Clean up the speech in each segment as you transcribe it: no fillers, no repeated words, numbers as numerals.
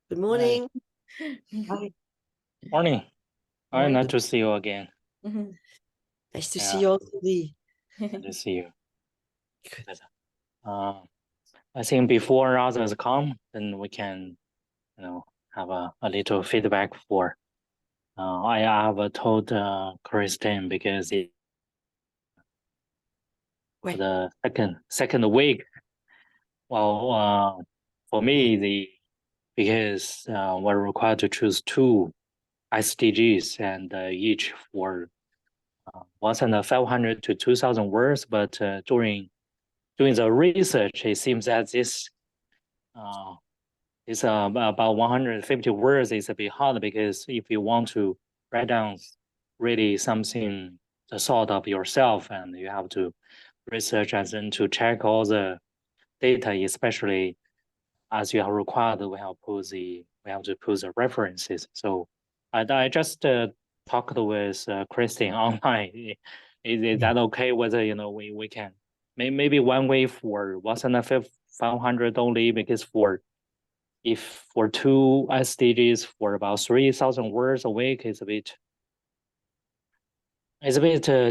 Good morning. Hi. Morning. Hi, Morning. nice to see you again. Nice to Yeah. see you also, Lee. Nice to see you. Good. I think before others come, then we can, have a little feedback for. I have told Christine because Wait. the second week. Well, for me, because we're required to choose two SDGs and each for 1,500 to 2,000 words, but during the research, it seems that this is about 150 words is a bit hard, because if you want to write down really something the thought of yourself, and you have to research and then to check all the data, especially as you are required, we have to put the references. So I just talked with Christine online. Is that okay? Whether we can maybe one way for 1,500 only, because for two SDGs for about 3,000 words a week is a bit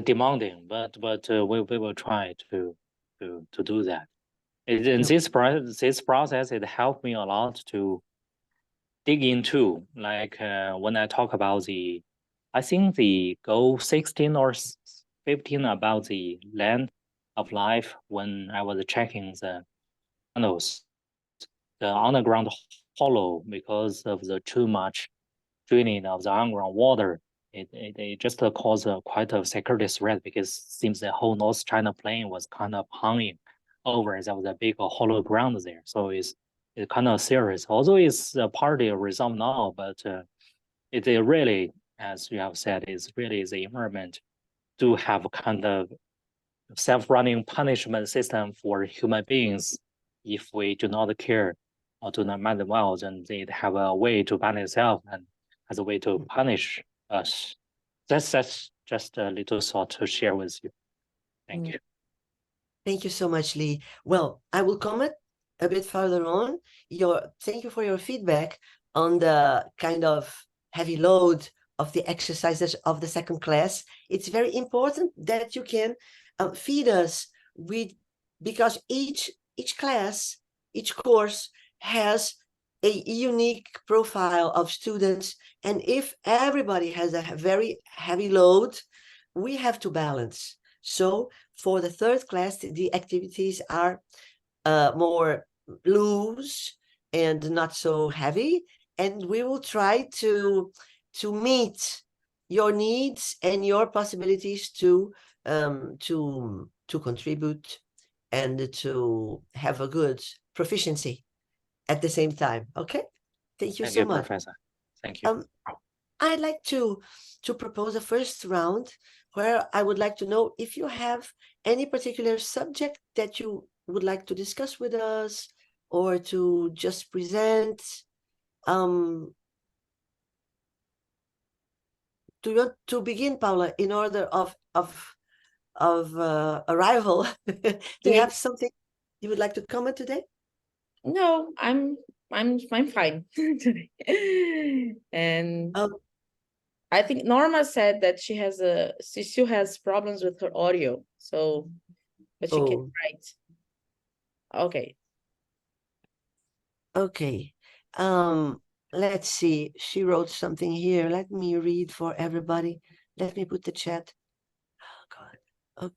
demanding, but we will try to do that. In this process, it helped me a lot to dig into, like when I talk about I think the goal 16 or 15 about the land of life, when I was checking the tunnels, the underground hollow, because of the too much draining of the underground water, it just caused quite a security threat, because it seems the whole North China plain was kind of hanging over. There was a big hollow ground there, so it's kind of serious. Although it's partly resolved now, but it really, as you have said, is really the environment do have a kind of self-running punishment system for human beings. If we do not care or do not mind them well, then they have a way to ban itself and as a way to punish us. That's just a little thought to share with you. Thank you. Thank you so much, Lee. Well, I will comment a bit further on. Thank you for your feedback on the kind of heavy load of the exercises of the second class. It's very important that you can feed us with, because each class, each course has a unique profile of students, and if everybody has a very heavy load, we have to balance. So for the third class, the activities are more loose and not so heavy, and we will try to meet your needs and your possibilities to contribute and to have a good proficiency at the same time. Okay, thank you so much, Professor. Thank you. I'd like to propose a first round where I would like to know if you have any particular subject that you would like to discuss with us or to just present. Do you want to begin, Paula, in order of arrival? Do you have something you would like to comment today? No, I'm fine today. And I think Norma said that she still has problems with her audio, so but she can write. Okay. Okay. Let's see. She wrote something here. Let me read for everybody. Let me put the chat. Oh God. Oh.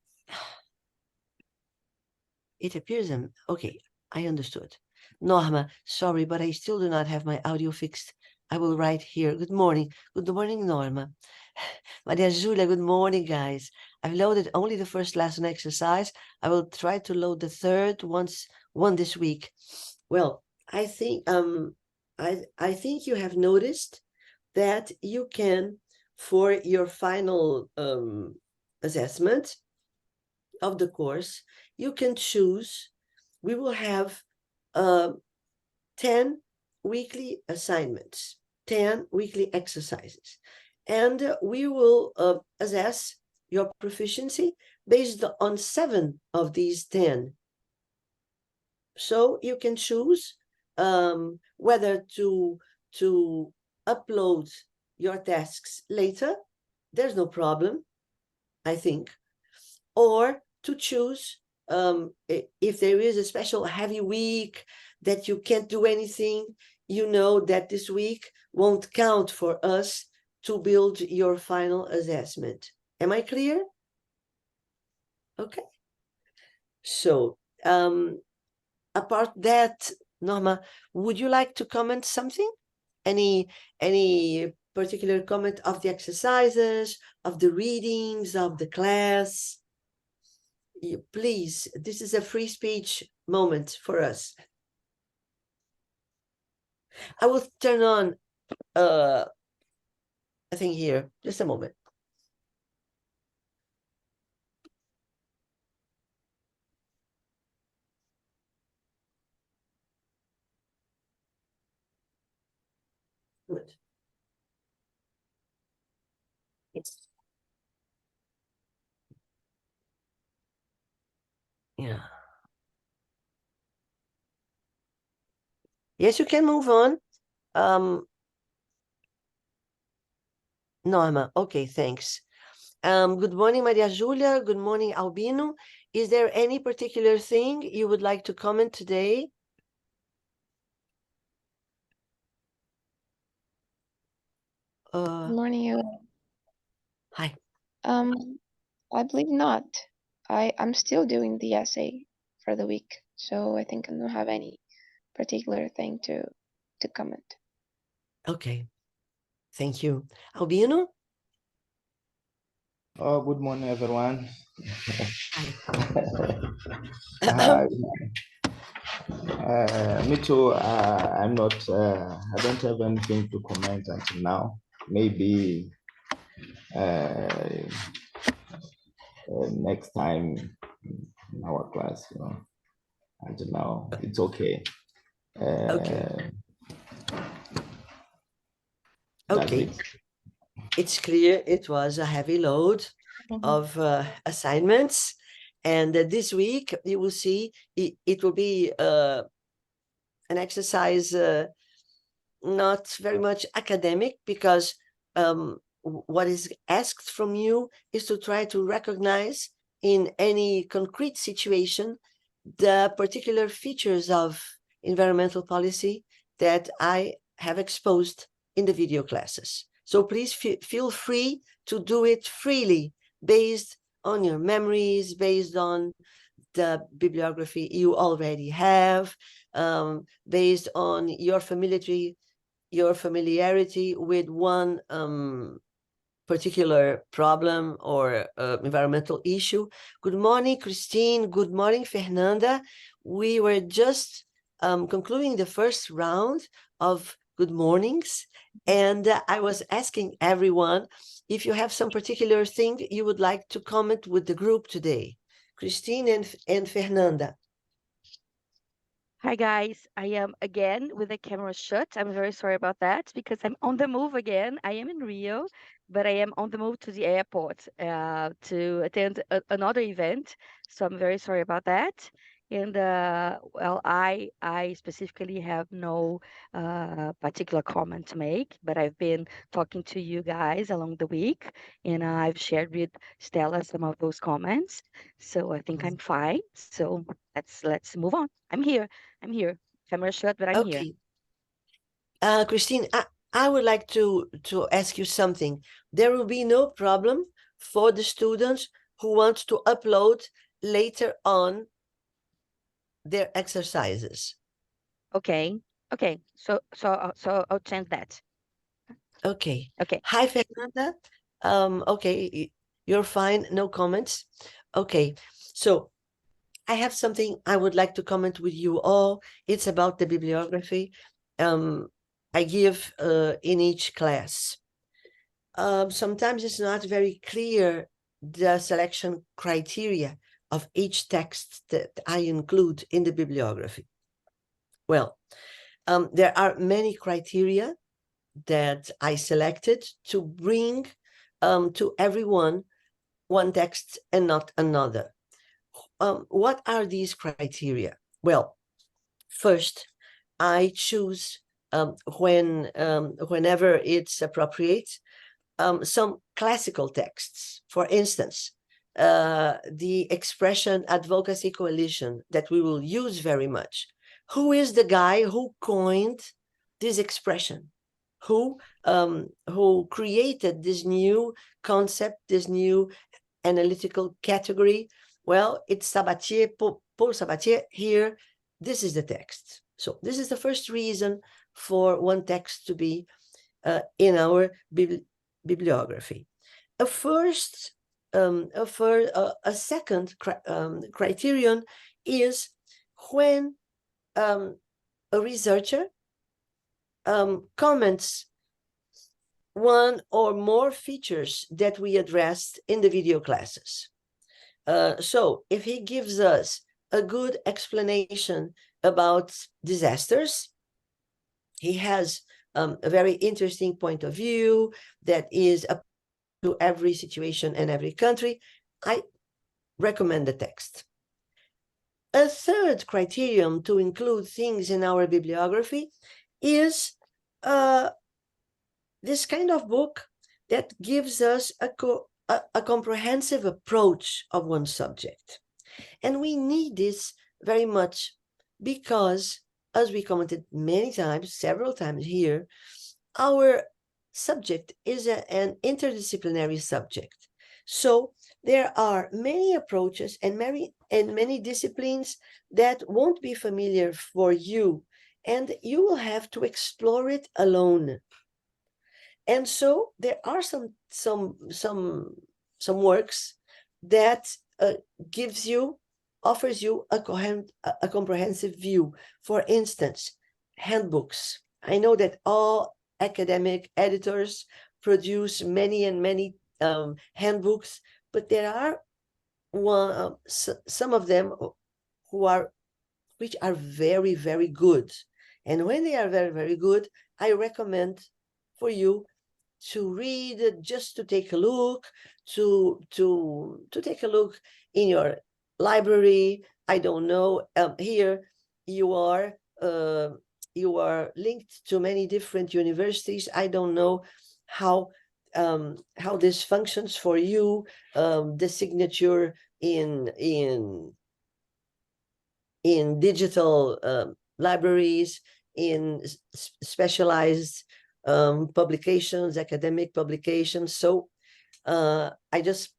It appears okay, I understood. Norma, sorry, but I still do not have my audio fixed. I will write here. Good morning. Good morning, Norma. Maria Julia, good morning, guys. I've loaded only the first lesson exercise. I will try to load the third one this week. Well, I think I think you have noticed that you can, for your final assessment of the course, you can choose. We will have 10 weekly assignments, 10 weekly exercises, and we will assess your proficiency based on 7 of these 10. So you can choose whether to to upload your tasks later, there's no problem, I think. Or to choose, if there is a special heavy week that you can't do anything, you know that this week won't count for us to build your final assessment. Am I clear? Okay. So, apart that, Norma, would you like to comment something? Any particular comment of the exercises, of the readings, of the class? Please, this is a free speech moment for us. I will turn on a thing here, just a moment. Good. Yeah. Yes, you can move on. Norma, okay, thanks. Good morning, Maria Julia. Good morning, Albino. Is there any particular thing you would like to comment today? Good morning, you. Hi. I believe not. I'm still doing the essay for the week, so I think I don't have any particular thing to comment. Okay. Thank you. Albino? Oh, good morning, everyone. Me too. I'm not. I don't have anything to comment until now. Maybe next time in our class. Until now, it's okay. Okay. That's Okay. it. It's clear it was a heavy load of assignments. And this week, you will see, it will be an exercise not very much academic, because what is asked from you is to try to recognize in any concrete situation the particular features of environmental policy that I have exposed in the video classes. So please feel free to do it freely, based on your memories, based on the bibliography you already have, based on your familiarity with one particular problem or environmental issue. Good morning, Christine. Good morning, Fernanda. We were just concluding the first round of good mornings, and I was asking everyone if you have some particular thing you would like to comment with the group today. Christine and Fernanda. Hi guys, I am again with the camera shut. I'm very sorry about that because I'm on the move again. I am in Rio, but I am on the move to the airport to attend another event. So I'm very sorry about that. And well, I specifically have no particular comment to make, but I've been talking to you guys along the week, and I've shared with Stella some of those comments. So I think I'm fine. So let's move on. I'm here. Camera shut, but I'm here. Okay. Christine, I would like to ask you something. There will be no problem for the students who want to upload later on their exercises. Okay. So I'll change that. Okay. Okay. Hi, Fernanda. Okay, you're fine. No comments. Okay. So I have something I would like to comment with you all. It's about the bibliography I give in each class. Sometimes it's not very clear the selection criteria of each text that I include in the bibliography. Well, there are many criteria that I selected to bring to everyone one text and not another. What are these criteria? Well, first, I choose whenever it's appropriate, some classical texts. For instance, the expression advocacy coalition that we will use very much. Who is the guy who coined this expression? Who created this new concept, this new analytical category? Well, it's Sabatier, Paul Sabatier. Here, this is the text. So this is the first reason for one text to be in our bibliography. A second criterion is when a researcher comments one or more features that we addressed in the video classes. So if he gives us a good explanation about disasters, he has a very interesting point of view that is up to every situation and every country, I recommend the text. A third criterion to include things in our bibliography is this kind of book that gives us a comprehensive approach of one subject. And we need this very much because, as we commented many times, several times here, our subject is an interdisciplinary subject. So there are many approaches and many disciplines that won't be familiar for you, and you will have to explore it alone. And so there are some works that offers you a comprehensive view. For instance, handbooks. I know that all academic editors produce many and many handbooks, but there are some of them which are very, very good. And when they are very, very good, I recommend for you to read, just to take a look, to take a look in your library. I don't know. Here you are linked to many different universities. I don't know how this functions for you. The signature in digital libraries, in specialized publications, academic publications. So I just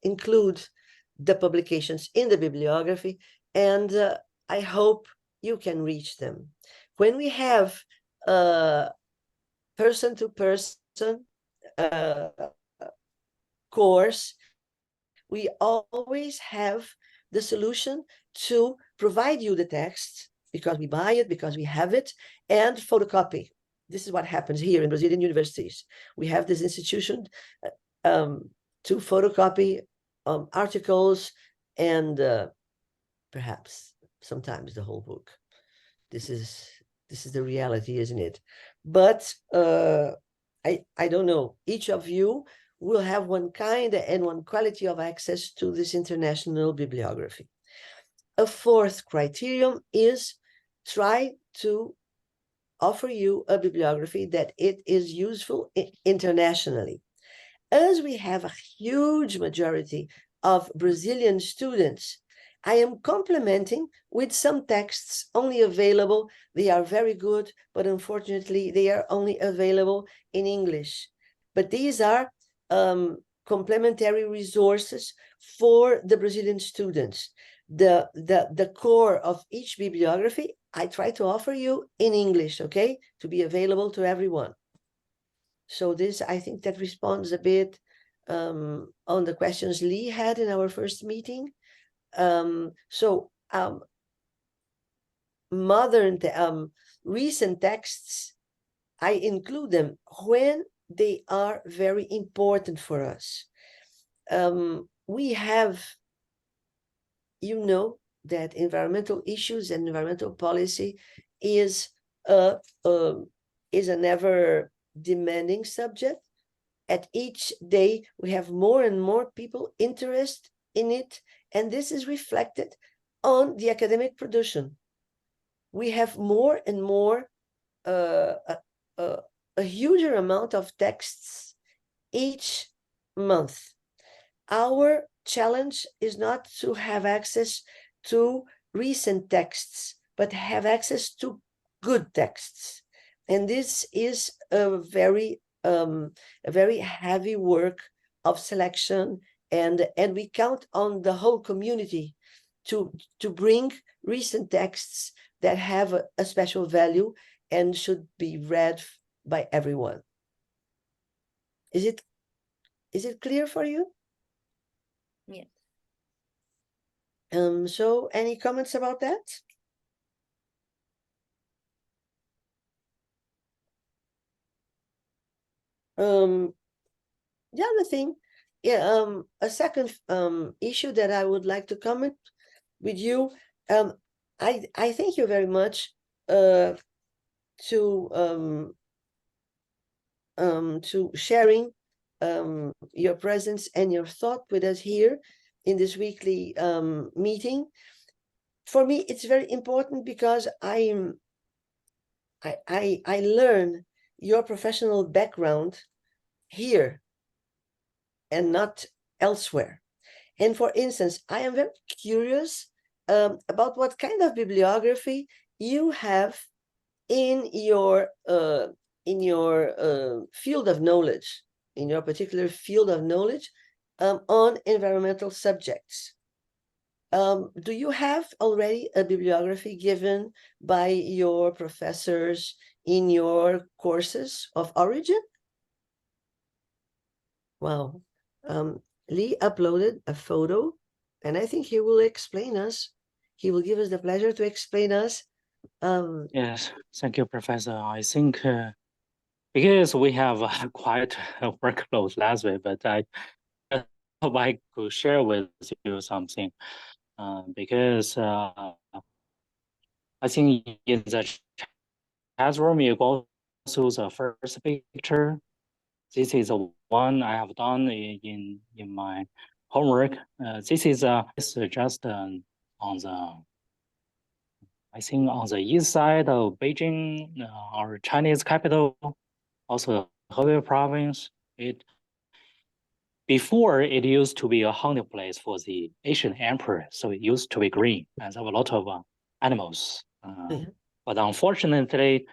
include the publications in the bibliography, and I hope you can reach them. When we have person-to-person course, we always have the solution to provide you the text, because we buy it, because we have it, and photocopy. This is what happens here in Brazilian universities. We have this institution to photocopy articles and perhaps sometimes the whole book. This is the reality, isn't it? But I don't know. Each of you will have one kind and one quality of access to this international bibliography. A fourth criterion is try to offer you a bibliography that it is useful internationally. As we have a huge majority of Brazilian students, I am complementing with some texts only available. They are very good, but unfortunately they are only available in English. But these are complementary resources for the Brazilian students. The core of each bibliography, I try to offer you in English, okay, to be available to everyone. So this, I think that responds a bit on the questions Lee had in our first meeting. Recent texts, I include them when they are very important for us. We have, you know, that environmental issues and environmental policy is a never demanding subject. At each day, we have more and more people interested in it, and this is reflected on the academic production. we have more and more a huger amount of texts each month. Our challenge is not to have access to recent texts, but have access to good texts. And this is a very heavy work of selection, and we count on the whole community to bring recent texts that have a special value and should be read by everyone. Is it clear for you? Yeah. So any comments about that? The other thing, a second issue that I would like to comment with you, I thank you very much to sharing your presence and your thought with us here in this weekly meeting. For me, it's very important because I learn your professional background here and not elsewhere. And for instance, I am very curious about what kind of bibliography you have in your field of knowledge, in your particular field of knowledge on environmental subjects. Do you have already a bibliography given by your professors in your courses of origin? Wow. Lee uploaded a photo, and I think he will explain us. He will give us the pleasure to explain us. Yes, thank you, Professor. I think because we have quite a workload last week, but I hope I could share with you something. Because I think in the chat room, you go through the first picture. This is the one I have done in my homework. This is just on the, I think on the east side of Beijing, our Chinese capital, also Hebei province. Before it used to be a hunting place for the Asian emperor, so it used to be green and there were a lot of animals. But unfortunately,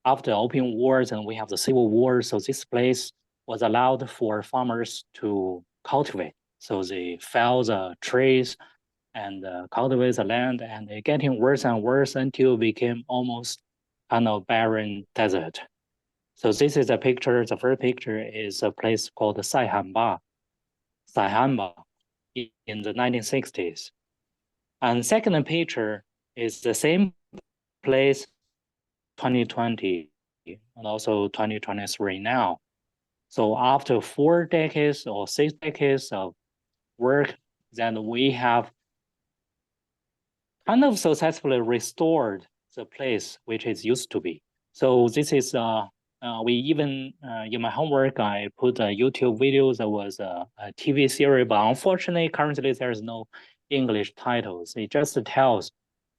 after opium wars and we have the civil war, so this place was allowed for farmers to cultivate. So they fell the trees and cultivate the land, and it getting worse and worse until it became almost kind of barren desert. So this is a picture. The first picture is a place called Saihanba in the 1960s. And second picture is the same place 2020 and also 2023 now. So after 4 decades or 6 decades of work, then we have kind of successfully restored the place which it used to be. So this is we even in my homework I put a YouTube video that was a TV series, but unfortunately currently there's no English titles. It just tells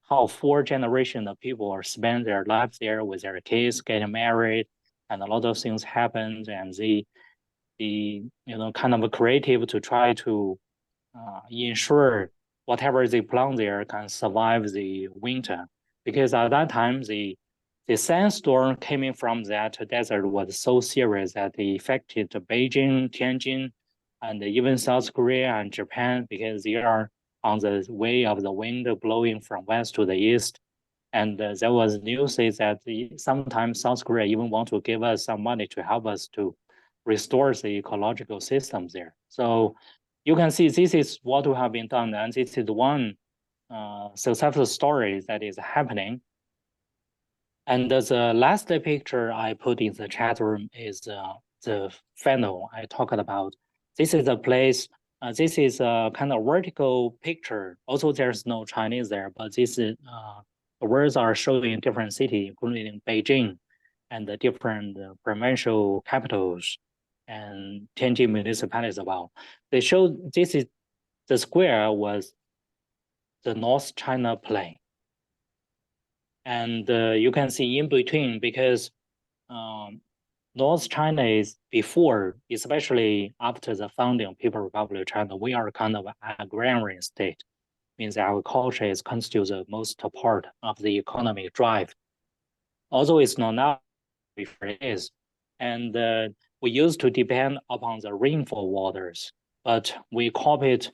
how 4 generations of people are spend their lives there with their kids, getting married, and a lot of things happened, and they kind of creative to try to ensure whatever they plant there can survive the winter. Because at that time, the sandstorm coming from that desert was so serious that it affected Beijing, Tianjin, and even South Korea and Japan, because they are on the way of the wind blowing from west to the east. And there was news that sometimes South Korea even want to give us some money to help us to restore the ecological systems there. So you can see this is what we have been done, and this is one successful story that is happening. And the last picture I put in the chat room is the funnel I talked about. This is a place, this is a kind of vertical picture. Also, there's no Chinese there, but this is, the words are showing different cities, including Beijing and the different provincial capitals and Tianjin municipalities as well. They show this is, the square was the North China Plain. And you can see in between, because North China is before, especially after the founding of People's Republic of China, we are kind of an agrarian state. Means agriculture is constitutes the most part of the economic drive. Although it's not now, before it is. And we used to depend upon the rainfall waters, but we copied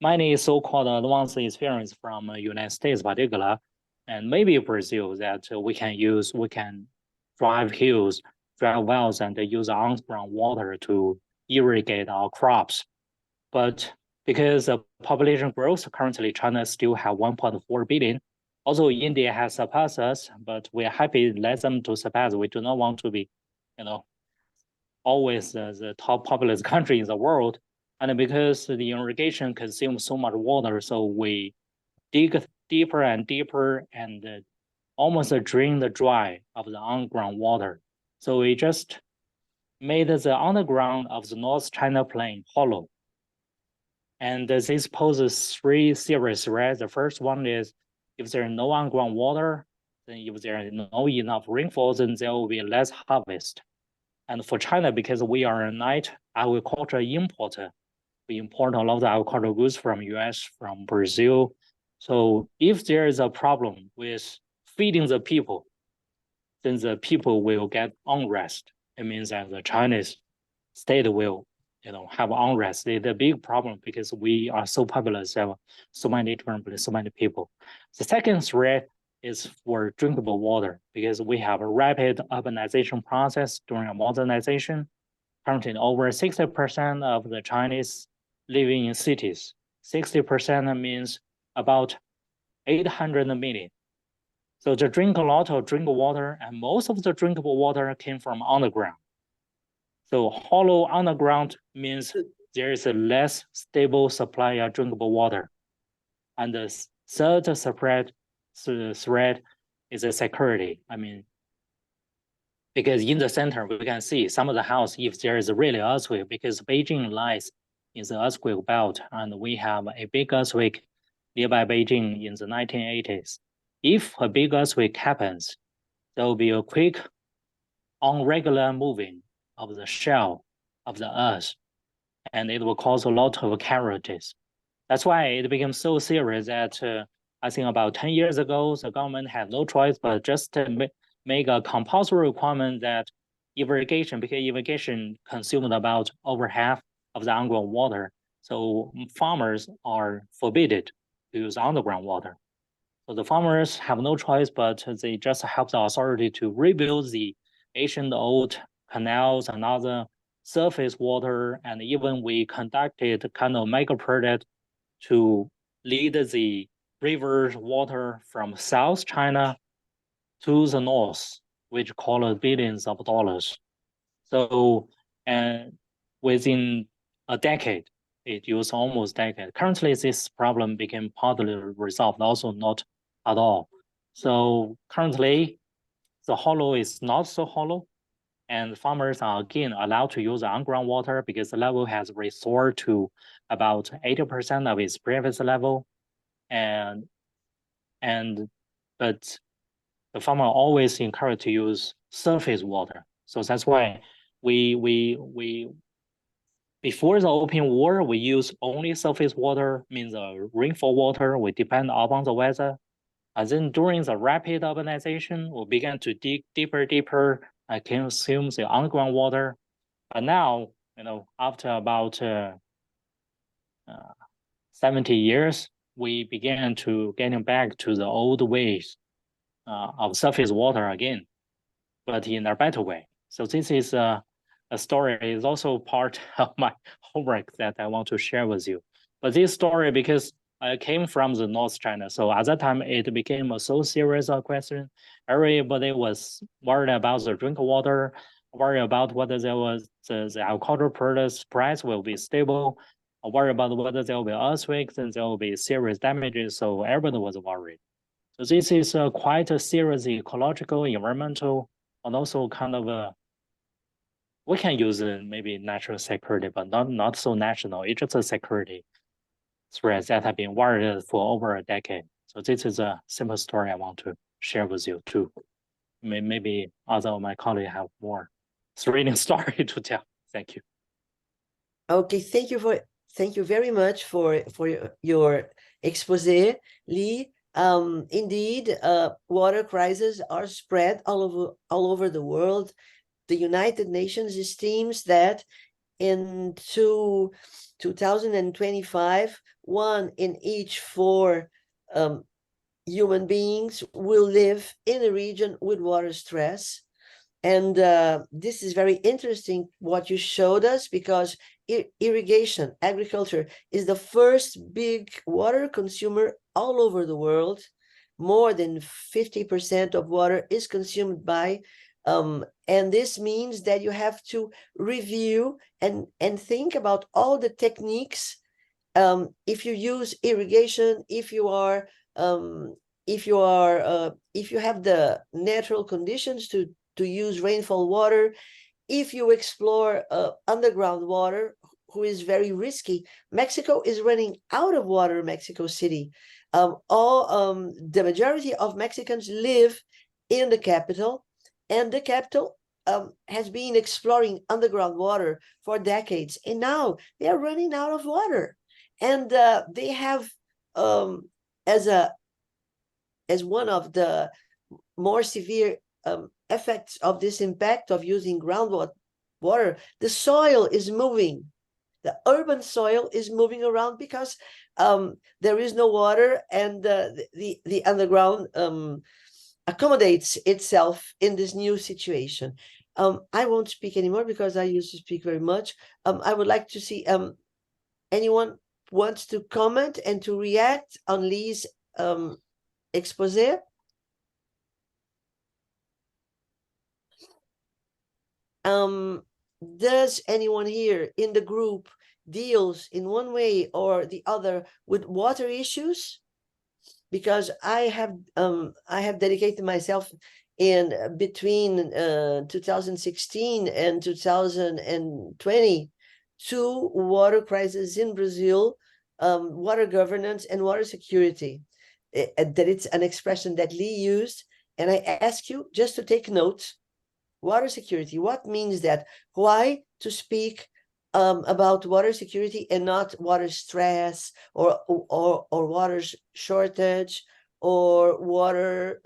many so-called advanced experience from United States particular, and maybe Brazil, that we can drive hills, drive wells, and use underground water to irrigate our crops. But because of population growth, currently China still have 1.4 billion. Although India has surpassed us, but we are happy to let them to surpass. We do not want to be, always the top populous country in the world. And because the irrigation consumes so much water, so we dig deeper and deeper and almost drain the dry of the underground water. So we just made the underground of the North China Plain hollow. And this poses 3 serious threats. The first one is, if there is no underground water, then if there is no enough rainfall, then there will be less harvest. And for China, because we are a net agriculture importer, we import a lot of agricultural goods from US, from Brazil. So if there is a problem with feeding the people, then the people will get unrest. It means that the Chinese state will have unrest. The big problem, because we are so populous, have so many different, so many people. The second threat is for drinkable water, because we have a rapid urbanization process during modernization. Currently, over 60% of the Chinese living in cities. 60% means about 800 million. So they drink a lot of drinking water, and most of the drinkable water came from underground. So hollow underground means there is a less stable supply of drinkable water. And the third threat is the security. I mean, because in the center, we can see some of the house, if there is a really earthquake, because Beijing lies in the earthquake belt, and we have a big earthquake nearby Beijing in the 1980s. If a big earthquake happens, there will be a quick, irregular moving of the shell of the earth, and it will cause a lot of casualties. That's why it became so serious that I think about 10 years ago, the government had no choice but just to make a compulsory requirement that irrigation, because irrigation consumed about over half of the underground water. So farmers are forbidden to use underground water. So the farmers have no choice, but they just help the authority to rebuild the ancient old canals and other surface water. And even we conducted kind of mega project to lead the river water from South China to the north, which cost billions of dollars. So, and within a decade, it used almost a decade. Currently, this problem became partly resolved, also not at all. So currently, the hollow is not so hollow, and farmers are again allowed to use underground water because the level has restored to about 80% of its previous level. But the farmer always encouraged to use surface water. So that's why before the open war, we use only surface water, means rainfall water. We depend upon the weather. And then during the rapid urbanization, we began to dig deeper, and consume the underground water. But now, after about 70 years, we began to getting back to the old ways of surface water again, but in a better way. So this is a story, is also part of my homework that I want to share with you. But this story, because I came from the North China, so at that time it became a so serious question. Everybody was worried about the drinking water, worried about whether there was the agricultural products price will be stable, worried about whether there will be earthquakes and there will be serious damages. So everybody was worried. So this is quite a serious ecological, environmental, and also kind of we can use maybe natural security, but not so national. It's just a security threat that have been worried for over a decade. So this is a simple story I want to share with you too. Maybe other of my colleagues have more thrilling story to tell. Thank you. Okay, thank you very much for your expose, Lee. Indeed, water crises are spread all over the world. The United Nations estimates that in 2025, 1 in each 4 human beings will live in a region with water stress. And this is very interesting what you showed us, because irrigation, agriculture is the first big water consumer all over the world. More than 50% of water is consumed by, and this means that you have to review and think about all the techniques. If you use irrigation, if you have the natural conditions to use rainfall water, if you explore underground water, who is very risky. Mexico is running out of water, Mexico City. The majority of Mexicans live in the capital, and the capital has been exploring underground water for decades, and now they are running out of water. And they have, as one of the more severe effects of this impact of using groundwater, the soil is moving. The urban soil is moving around because there is no water, and the underground accommodates itself in this new situation. I won't speak anymore because I used to speak very much. I would like to see anyone wants to comment and to react on Lee's expose. Does anyone here in the group deals in one way or the other with water issues? Because I have dedicated myself in between 2016 and 2020 to water crisis in Brazil, water governance and water security. That it's an expression that Lee used, and I ask you just to take note. Water security, what means that? Why to speak about water security and not water stress or water shortage or water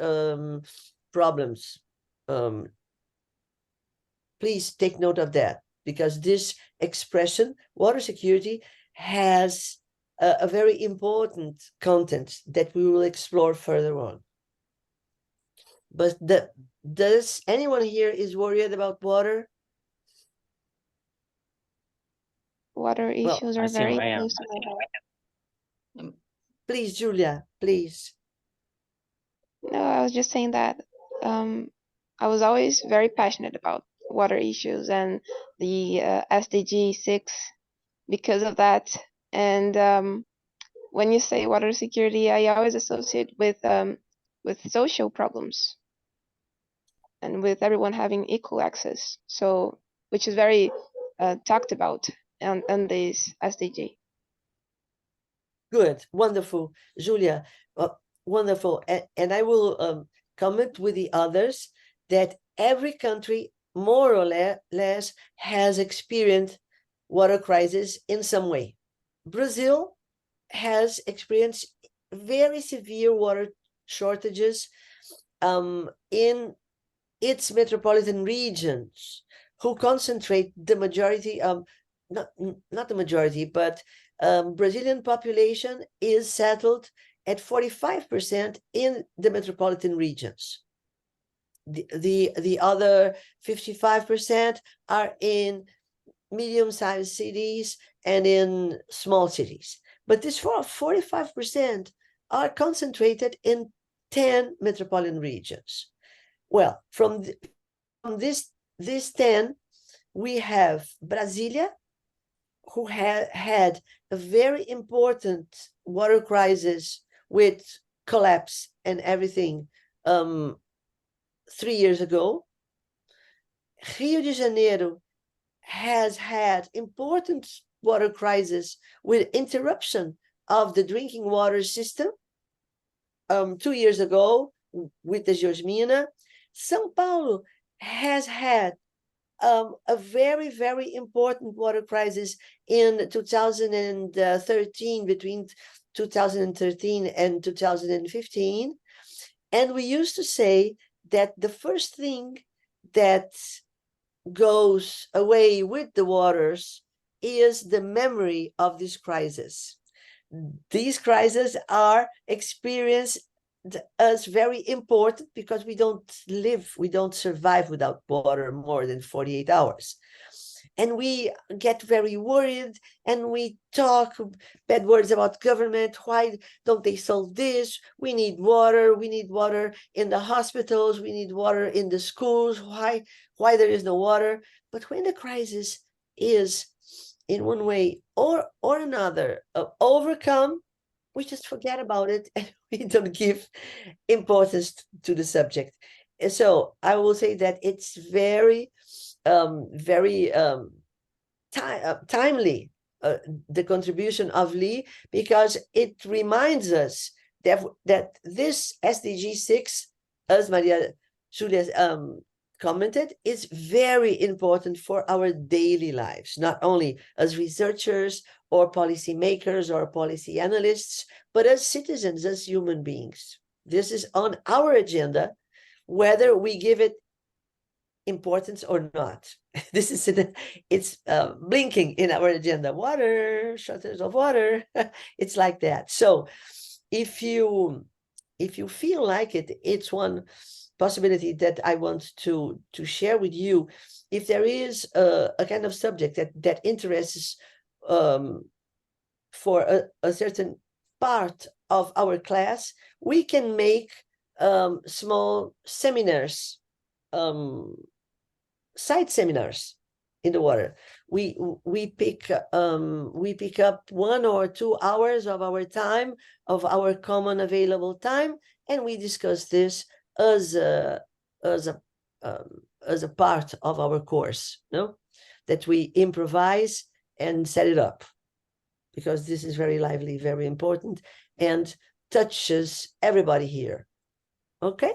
problems? Please take note of that, because this expression, water security, has a very important content that we will explore further on. But does anyone here is worried about water? Water issues are very close to my heart. Please, Julia, please. No, I was just saying that I was always very passionate about water issues and the SDG 6 because of that. And when you say water security, I always associate with social problems and with everyone having equal access. So, which is very talked about on this SDG. Good, wonderful, Julia, wonderful. And I will comment with the others that every country more or less has experienced water crisis in some way. Brazil has experienced very severe water shortages in its metropolitan regions, who concentrate the majority of, not the majority, but Brazilian population is settled at 45% in the metropolitan regions. The other 55% are in medium-sized cities and in small cities. But this 45% are concentrated in 10 metropolitan regions. Well, from this 10, we have Brasilia, who had a very important water crisis with collapse and everything 3 years ago. Rio de Janeiro has had important water crisis with interruption of the drinking water system 2 years ago with the Georgina. São Paulo has had a very, very important water crisis in 2013, between 2013 and 2015. And we used to say that the first thing that goes away with the waters is the memory of this crisis. These crises are experienced as very important because we don't survive without water more than 48 hours. And we get very worried and we talk bad words about government. Why don't they solve this? We need water in the hospitals, we need water in the schools. Why there is no water? But when the crisis is in one way or another overcome, we just forget about it and we don't give importance to the subject. And so I will say that it's very timely, the contribution of Lee, because it reminds us that this SDG 6, as Maria Julia commented, is very important for our daily lives, not only as researchers or policymakers or policy analysts, but as citizens, as human beings. This is on our agenda, whether we give it importance or not. This is it's blinking in our agenda. Water, shortage of water. It's like that. So if you feel like it, it's one possibility that I want to share with you. If there is a kind of subject that interests for a certain part of our class, we can make small seminars, side seminars in the water. We pick up 1 or 2 hours of our time, of our common available time, and we discuss this as a part of our course, no? That we improvise and set it up, because this is very lively, very important, and touches everybody here. Okay.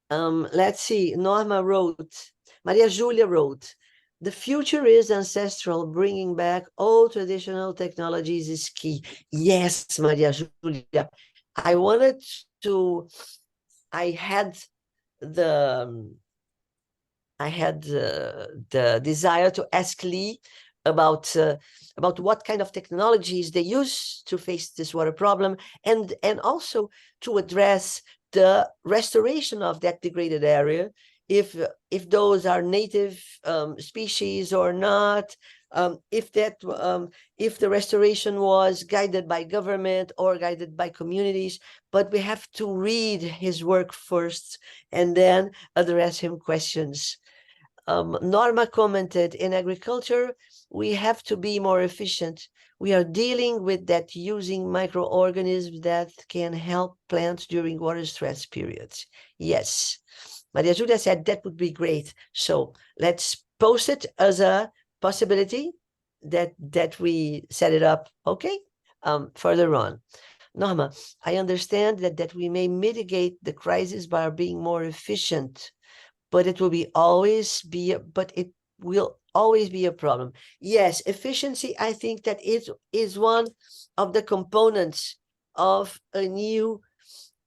Let's see. Norma wrote, Maria Julia wrote, the future is ancestral. Bringing back all traditional technologies is key. Yes, Maria Julia. I had the desire to ask Lee about what kind of technologies they use to face this water problem, and also to address the restoration of that degraded area, if those are native species or not, if the restoration was guided by government or guided by communities. But we have to read his work first and then address him questions. Norma commented, in agriculture, we have to be more efficient. We are dealing with that using microorganisms that can help plants during water stress periods. Yes, Maria Julia said that would be great. So let's post it as a possibility that we set it up, okay? Further on. Norma, I understand that we may mitigate the crisis by being more efficient, but it will always be a problem. Yes, efficiency, I think that it is one of the components of a new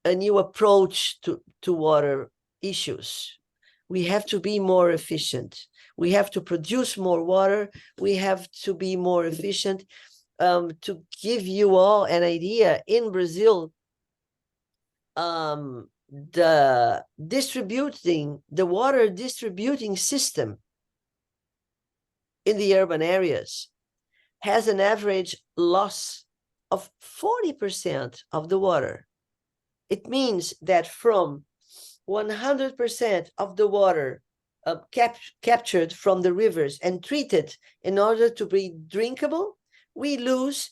approach to water issues. We have to be more efficient. We have to produce more water. We have to be more efficient. To give you all an idea, in Brazil, the water distributing system in the urban areas has an average loss of 40% of the water. It means that from 100% of the water captured from the rivers and treated in order to be drinkable, we lose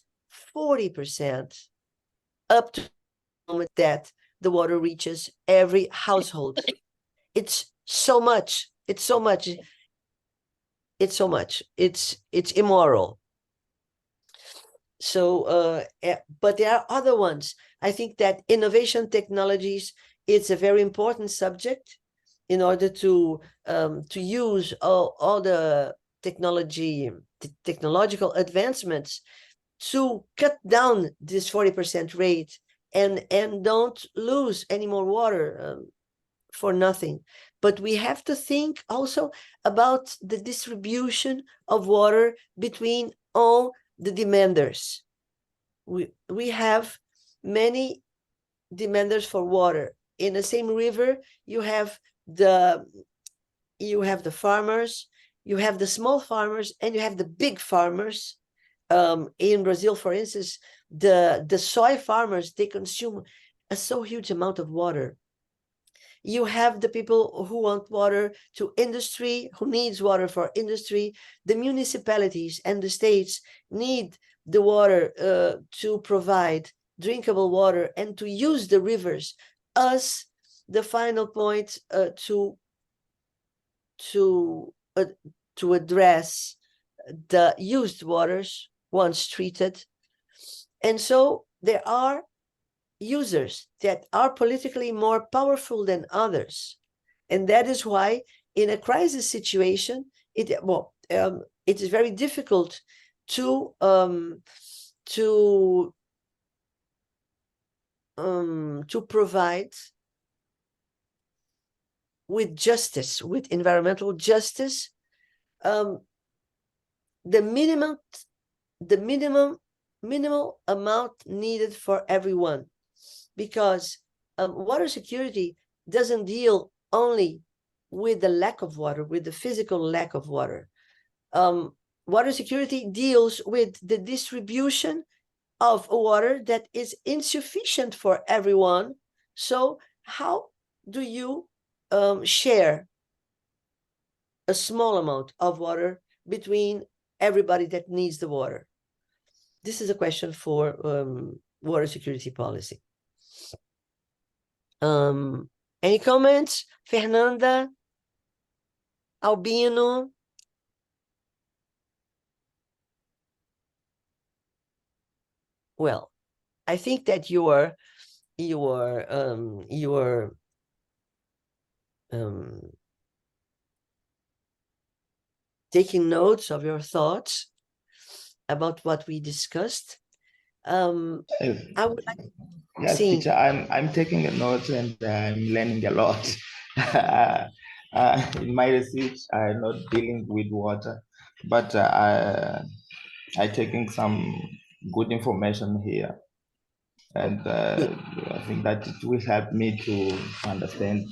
40% up to the moment that the water reaches every household. It's so much. It's so much. It's so much. It's immoral. But there are other ones. I think that innovation technologies, it's a very important subject in order to use all the technological advancements to cut down this 40% rate and don't lose any more water for nothing. But we have to think also about the distribution of water between all the demanders. We have many demanders for water. In the same river, you have the farmers, you have the small farmers, and you have the big farmers. In Brazil, for instance, the soy farmers, they consume a so huge amount of water. You have the people who want water to industry, who needs water for industry. The municipalities and the states need the water to provide drinkable water and to use the rivers as the final point to address the used waters once treated. And so there are users that are politically more powerful than others. And that is why in a crisis situation, it is very difficult to provide with justice, with environmental justice, the minimal amount needed for everyone. Because water security doesn't deal only with the lack of water, with the physical lack of water. Water security deals with the distribution of water that is insufficient for everyone. So how do you share a small amount of water between everybody that needs the water? This is a question for water security policy. Any comments? Fernanda? Albino? Well, I think that you are taking notes of your thoughts about what we discussed. I would like yes, teacher, I'm taking a note and I'm learning a lot. In my research, I'm not dealing with water, but I'm taking some good information here. And I think that it will help me to understand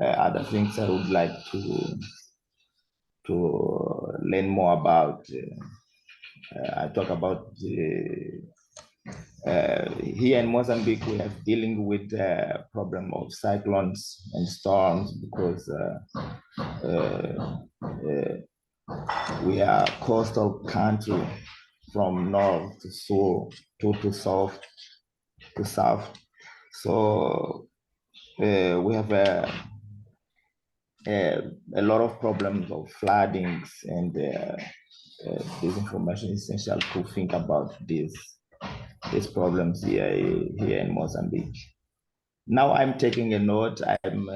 other things I would like to learn more about. I talk about here in Mozambique, we have dealing with the problem of cyclones and storms because we are a coastal country from north to south to south. So we have a lot of problems of floodings, and this information is essential to think about these problems here in Mozambique. Now I'm taking a note. I'm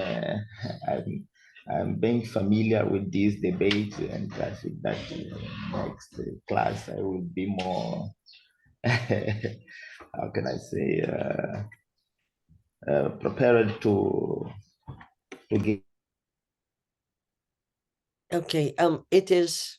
being familiar with this debate, and I think that next class I will be more how can I say prepared to give. Okay, it is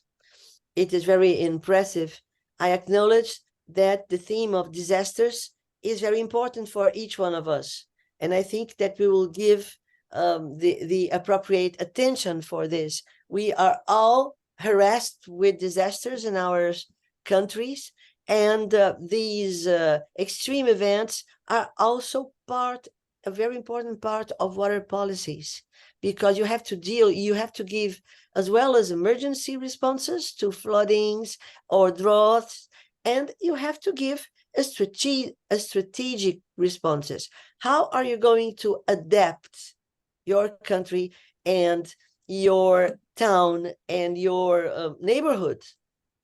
very impressive. I acknowledge that the theme of disasters is very important for each one of us, and I think that we will give the appropriate attention for this. We are all harassed with disasters in our countries, and these extreme events are also a very important part of water policies, because you have to give as well as emergency responses to floodings or droughts, and you have to give a strategic responses. How are you going to adapt your country and your town and your neighborhood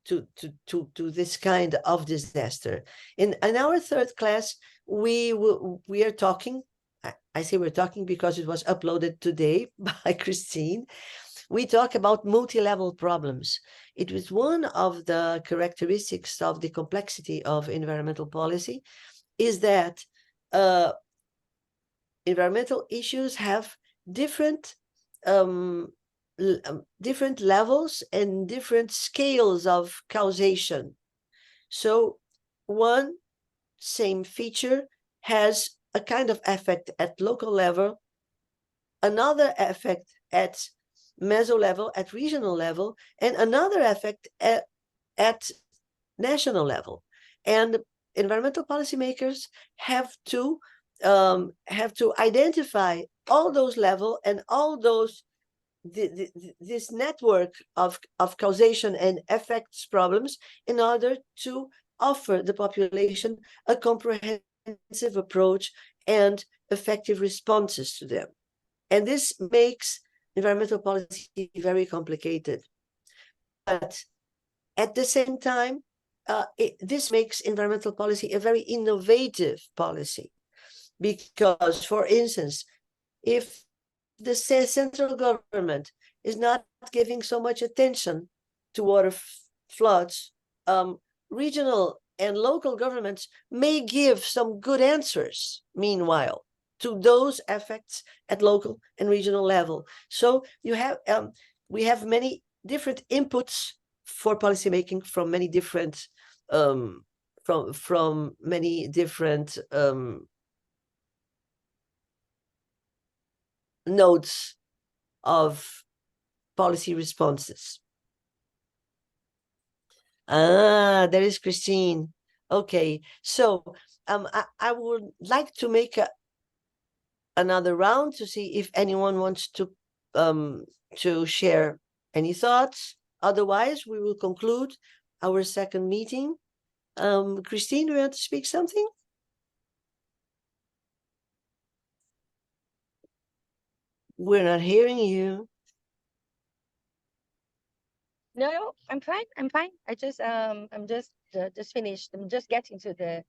to this kind of disaster. In our third class, we are talking. I say we're talking because it was uploaded today by Christine. We talk about multi-level problems. It was one of the characteristics of the complexity of environmental policy, is that environmental issues have different different levels and different scales of causation. So one same feature has a kind of effect at local level, another effect at meso level, at regional level, and another effect at national level. And environmental policymakers have to identify all those levels and all those this network of causation and effects problems in order to offer the population a comprehensive approach and effective responses to them. And this makes environmental policy very complicated. But at the same time, this makes environmental policy a very innovative policy. Because, for instance, if the central government is not giving so much attention to water floods, regional and local governments may give some good answers, meanwhile, to those effects at local and regional level. So you have we have many different inputs for policymaking from many different from many different nodes of policy responses. There is Christine. Okay, so I would like to make another round to see if anyone wants to share any thoughts. Otherwise, we will conclude our second meeting. Christine, do you want to speak something? We're not hearing you. No, I'm fine. I'm fine. I'm just finished. I'm just getting to the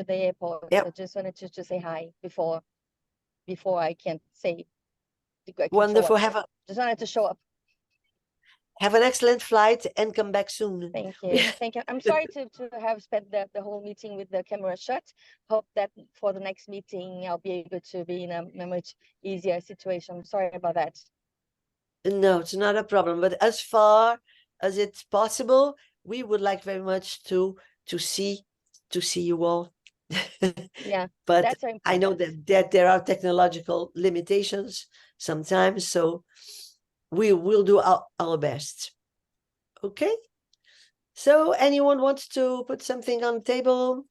airport. Yep. I just wanted to say hi before I can say. Wonderful. Just wanted to show up. Have an excellent flight and come back soon. Thank you. Thank you. I'm sorry to have spent the whole meeting with the camera shut. Hope that for the next meeting I'll be able to be in a much easier situation. I'm sorry about that. No, it's not a problem. But as far as it's possible, we would like very much to see you all. Yeah, but that's very I know that there are technological limitations sometimes, so we will do our best. Okay. So anyone wants to put something on the table?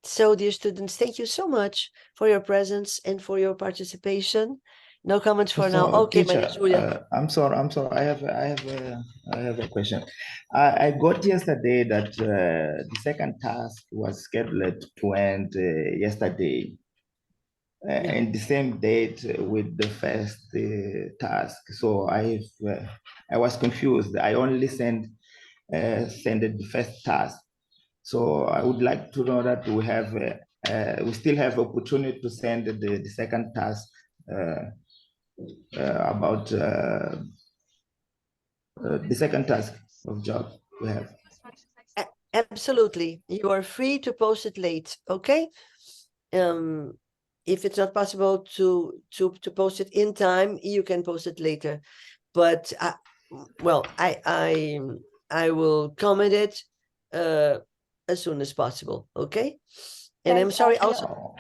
So, dear students, thank you so much for your presence and for your participation. No comments for now. Okay, teacher, Julia. I'm sorry. I have a question. I got yesterday that the second task was scheduled to end yesterday, and the same date with the first task. So I was confused. I only sent the first task. So I would like to know that we still have opportunity to send the second task about the second task of job we have. Absolutely. You are free to post it late, okay? If it's not possible to post it in time, you can post it later. But well, I will comment it as soon as possible, okay? And I'm sorry also.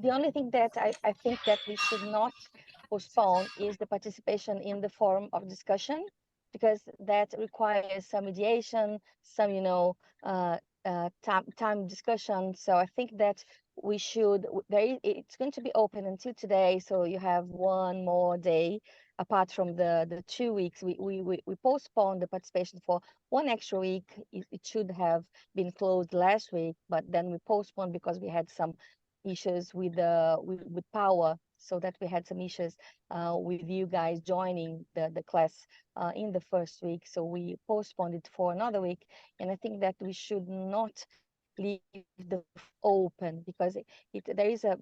The only thing that I think that we should not postpone is the participation in the forum of discussion, because that requires some mediation, some, time discussion. So I think that we should, it's going to be open until today. So you have one more day apart from the 2 weeks. We postponed the participation for one extra week. It should have been closed last week, but then we postponed because we had some issues with power, so that we had some issues with you guys joining the class in the first week. So we postponed it for another week, and I think that we should not leave the open, because there is a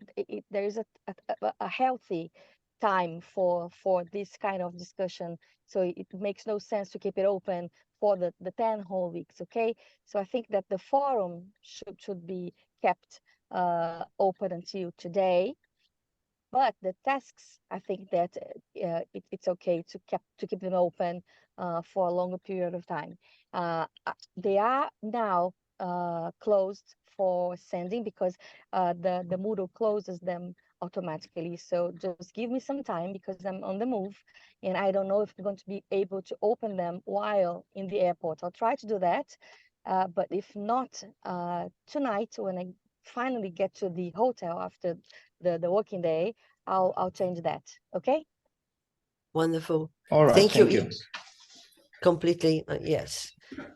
healthy time for this kind of discussion. So it makes no sense to keep it open for the 10 whole weeks. Okay, so I think that the forum should be kept open until today, but the tasks, I think that it's okay to keep them open for a longer period of time. They are now closed for sending, because the Moodle closes them automatically. So just give me some time, because I'm on the move and I don't know if I'm going to be able to open them while in the airport. I'll try to do that, but if not tonight, when I finally get to the hotel after the working day, I'll change that. Okay. Wonderful. All right. Thank you. Thank you. Completely, yes.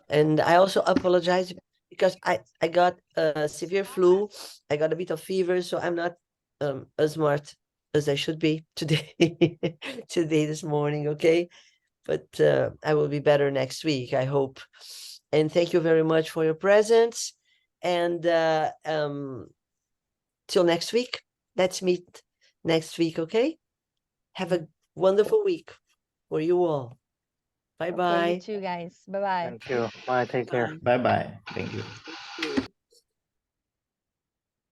And I also apologize because I got a severe flu. I got a bit of fever, so I'm not as smart as I should be today. This morning, okay? But I will be better next week, I hope. And thank you very much for your presence. And till next week. Let's meet next week, okay? Have a wonderful week for you all. Bye-bye. Okay, you too, guys. Bye-bye. Thank you. Bye. Take care. Bye bye. Thank you.